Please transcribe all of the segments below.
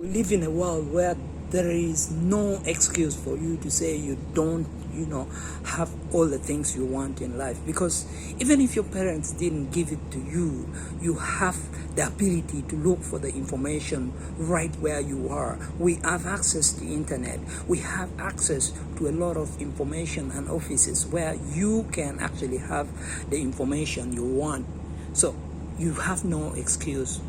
We live in a world where there is no excuse for you to say you don't, have all the things you want in life. Because even if your parents didn't give it to you, you have the ability to look for the information right where you are. We have access to the internet. We have access to a lot of information and offices where you can actually have the information you want. So you have no excuse.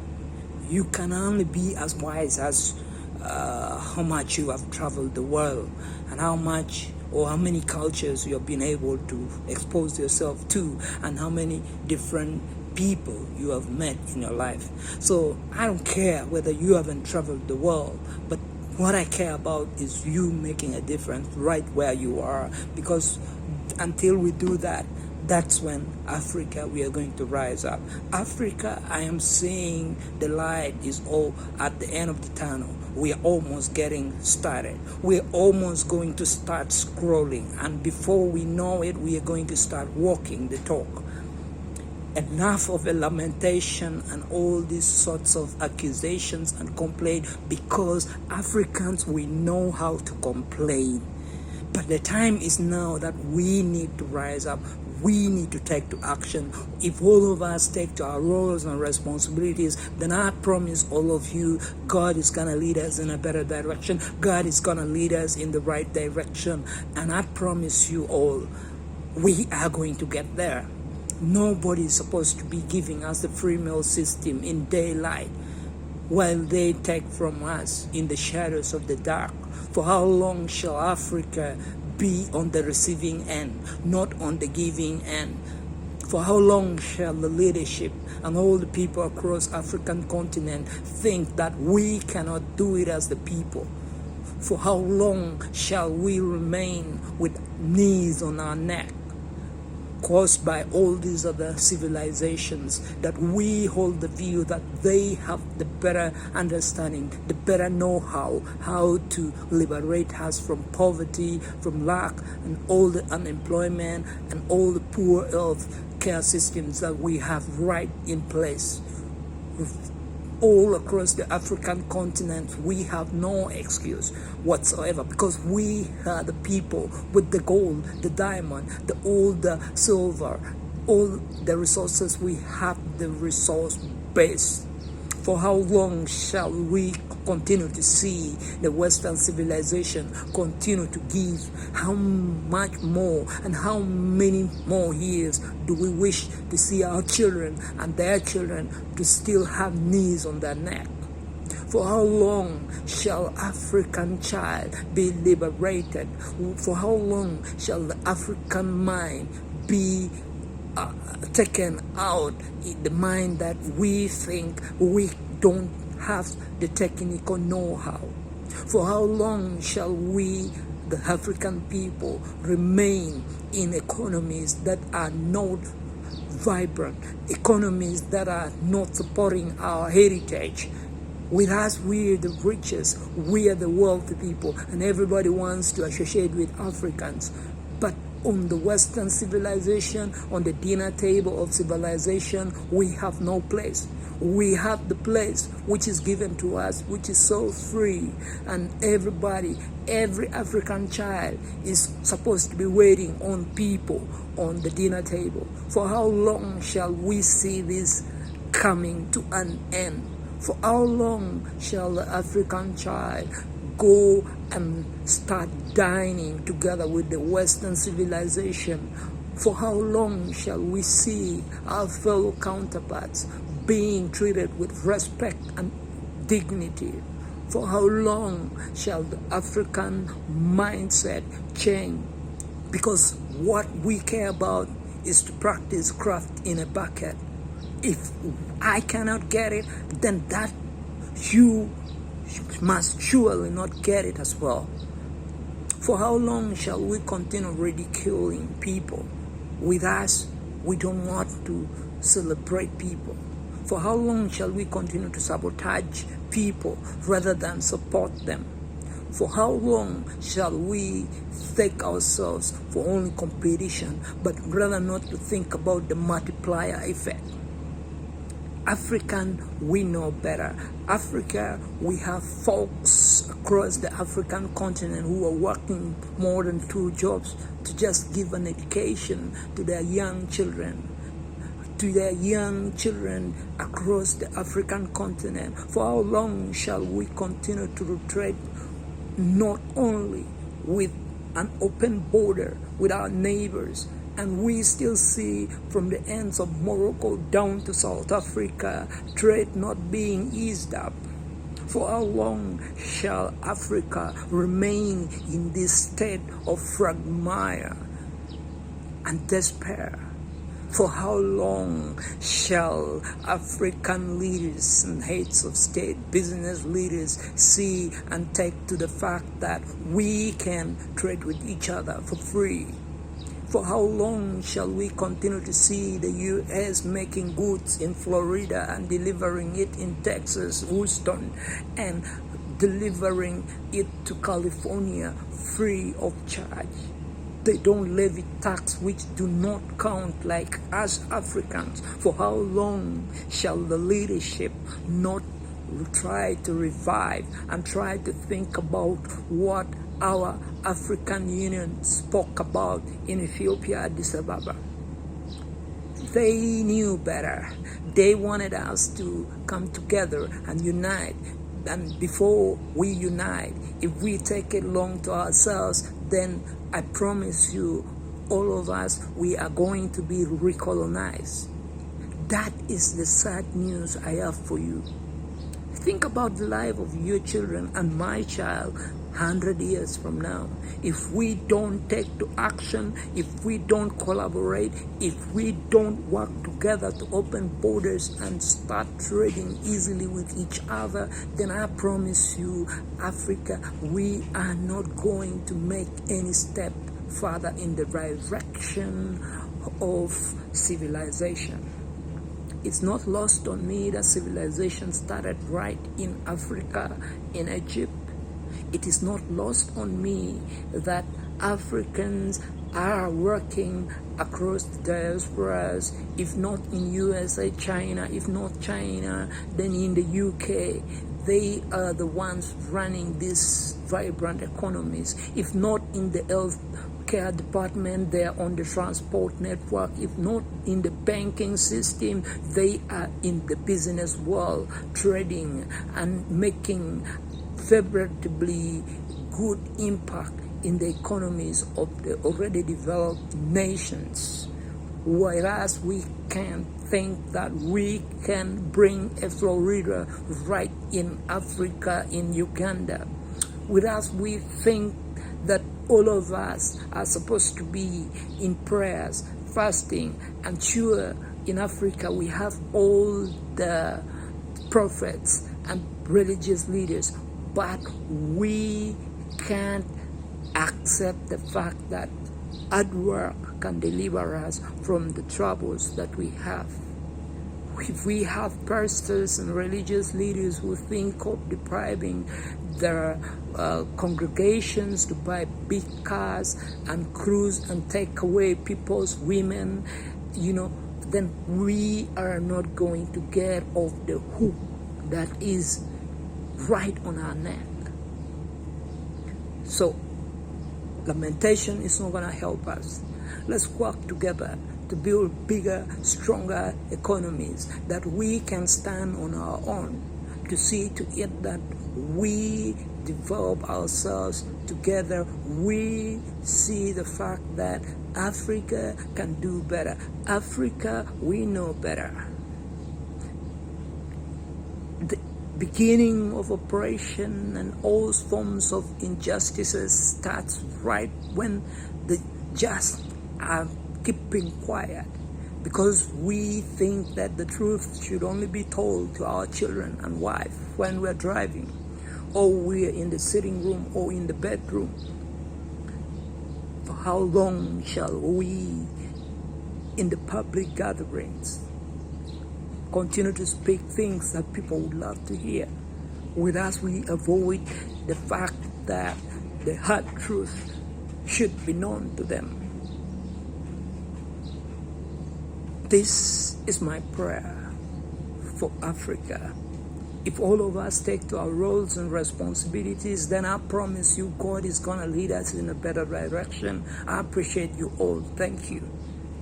You can only be as wise as how much you have traveled the world and how much or how many cultures you have been able to expose yourself to and how many different people you have met in your life. So I don't care whether you haven't traveled the world, but what I care about is you making a difference right where you are, because until we do that, that's when Africa, we are going to rise up. Africa, I am seeing the light is all at the end of the tunnel. We are almost getting started. We're almost going to start scrolling. And before we know it, we are going to start walking the talk. Enough of a lamentation and all these sorts of accusations and complaint, because Africans, we know how to complain. But the time is now that we need to rise up. We need to take to action. If all of us take to our roles and responsibilities, then I promise all of you, God is going to lead us in a better direction. God is going to lead us in the right direction. And I promise you all, we are going to get there. Nobody is supposed to be giving us the free meal system in daylight while they take from us in the shadows of the dark. For how long shall Africa be on the receiving end, not on the giving end? For how long shall the leadership and all the people across African continent think that we cannot do it as the people? For how long shall we remain with knees on our neck, caused by all these other civilizations that we hold the view that they have the better understanding, the better know-how, how to liberate us from poverty, from lack, and all the unemployment and all the poor health care systems that we have right in place. All across the African continent, we have no excuse whatsoever, because we are the people with the gold, the diamond, the silver, all the resources. We have the resource base. For how long shall we continue to see the Western civilization continue to give? How much more and how many more years do we wish to see our children and their children to still have knees on their neck? For how long shall African child be liberated? For how long shall the African mind be taken out, the mind that we think we don't have the technical know-how? For how long shall we, the African people, remain in economies that are not vibrant, economies that are not supporting our heritage? With us, we are the richest, we are the wealthy people, and everybody wants to associate with Africans. But on the Western civilization, on the dinner table of civilization, we have no place. We have the place which is given to us, which is so free, and everybody, every African child is supposed to be waiting on people on the dinner table. For how long shall we see this coming to an end? For how long shall the African child go and start dining together with the Western civilization? For how long shall we see our fellow counterparts being treated with respect and dignity? For how long shall the African mindset change? Because what we care about is to practice craft in a bucket. If I cannot get it, then that you must surely not get it as well. For how long shall we continue ridiculing people? With us, we don't want to celebrate people. For how long shall we continue to sabotage people rather than support them? For how long shall we take ourselves for only competition, but rather not to think about the multiplier effect? African, we know better. Africa, we have folks across the African continent who are working more than 2 jobs to just give an education to their young children. Across the African continent. For how long shall we continue to retreat, not only with an open border with our neighbors, and we still see from the ends of Morocco down to South Africa, trade not being eased up? For how long shall Africa remain in this state of fragmire and despair? For how long shall African leaders and heads of state, business leaders see and take to the fact that we can trade with each other for free? For how long shall we continue to see the U.S. making goods in Florida and delivering it in Texas, Houston, and delivering it to California free of charge? They don't levy tax which do not count like us Africans. For how long shall the leadership not try to revive and try to think about what our African Union spoke about in Ethiopia, Addis Ababa? They knew better. They wanted us to come together and unite. And before we unite, if we take it long to ourselves, then I promise you, all of us, we are going to be recolonized. That is the sad news I have for you. Think about the life of your children and my child 100 years from now. If we don't take to action, if we don't collaborate, if we don't work together to open borders and start trading easily with each other, then I promise you, Africa, we are not going to make any step further in the direction of civilization. It's not lost on me that civilization started right in Africa, in Egypt. It is not lost on me that Africans are working across the diasporas, if not in USA, China, if not China, then in the UK. They are the ones running these vibrant economies. If not in the health care department, they are on the transport network. If not in the banking system, they are in the business world, trading and making favorably good impact in the economies of the already developed nations. Whereas we can think that we can bring a Florida right in Africa, in Uganda. Whereas we think that all of us are supposed to be in prayers, fasting, and sure, in Africa we have all the prophets and religious leaders, but we can't accept the fact that hard work can deliver us from the troubles that we have. If we have pastors and religious leaders who think of depriving their congregations to buy big cars and cruise and take away people's women, then we are not going to get off the hook that is right on our neck. So, lamentation is not going to help us. Let's work together to build bigger, stronger economies that we can stand on our own, to see to it that we develop ourselves together. We see the fact that Africa can do better. Africa, we know better. The beginning of oppression and all forms of injustices starts right when the just are keeping quiet, because we think that the truth should only be told to our children and wife when we're driving, or we're in the sitting room or in the bedroom. For how long shall we, in the public gatherings, continue to speak things that people would love to hear, whereas we avoid the fact that the hard truth should be known to them? This is my prayer for Africa. If all of us take to our roles and responsibilities, then I promise you God is going to lead us in a better direction. I appreciate you all. Thank you.